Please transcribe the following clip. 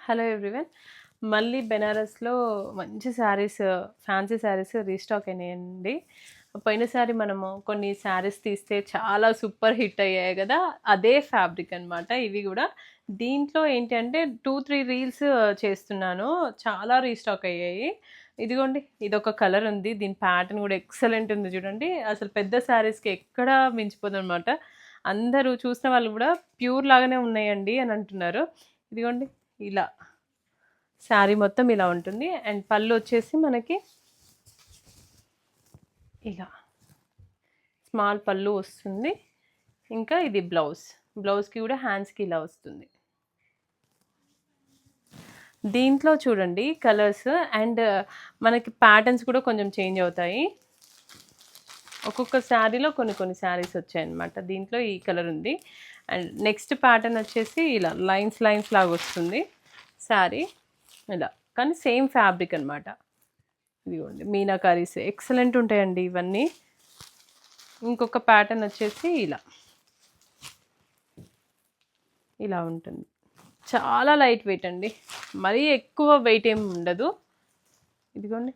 Hello everyone. మళ్ళీ బెనారస్‌లో మంచి saris, fancy saris restock అయినాయండి. పోయినసారి మనము కొన్ని శారీస్ తీస్తే చాలా సూపర్ హిట్ అయ్యాయి గదా! అదే ఫ్యాబ్రిక్ అనమాట ఇవి గూడా. దీంట్లో ఏంటంటే 2, 3 రీల్స్ చేస్తున్నాను. చాలా రీస్టాక్ అయ్యాయి. ఇదిగోండి ఇదొక కలర్ ఉంది. దీని ప్యాటర్న్ గూడా ఎక్సలెంట్ ఉంది చూడండి. అసలు పెద్ద శారీస్‌కి ఎక్కడ మించిపోదనమాట. అందరూ చూసిన వాళ్ళు గూడా ప్యూర్ లాగానే ఉన్నాయండి అని అంటున్నారు. ఇదిగోండి ఇలా శారీ మొత్తం ఇలా ఉంటుంది. అండ్ పళ్ళు వచ్చేసి మనకి ఇలా స్మాల్ పళ్ళు వస్తుంది. ఇంకా ఇది బ్లౌజ్కి కూడా హ్యాండ్స్కి ఇలా వస్తుంది. దీంట్లో చూడండి కలర్స్ అండ్ మనకి ప్యాటర్న్స్ కూడా కొంచెం చేంజ్ అవుతాయి. ఒక్కొక్క శారీలో కొన్ని శారీస్ వచ్చాయన్నమాట. దీంట్లో ఈ కలర్ ఉంది. అండ్ నెక్స్ట్ ప్యాటర్న్ వచ్చేసి ఇలా లైన్స్ లాగా వస్తుంది శారీ ఇలా, కానీ సేమ్ ఫ్యాబ్రిక్ అనమాట. ఇదిగోండి మీనాకారీస్ ఎక్సలెంట్ ఉంటాయండి ఇవన్నీ. ఇంకొక ప్యాటర్న్ వచ్చేసి ఇలా ఉంటుంది. చాలా లైట్ వెయిట్ అండి, మరీ ఎక్కువ వెయిట్ ఏమి ఉండదు. ఇదిగోండి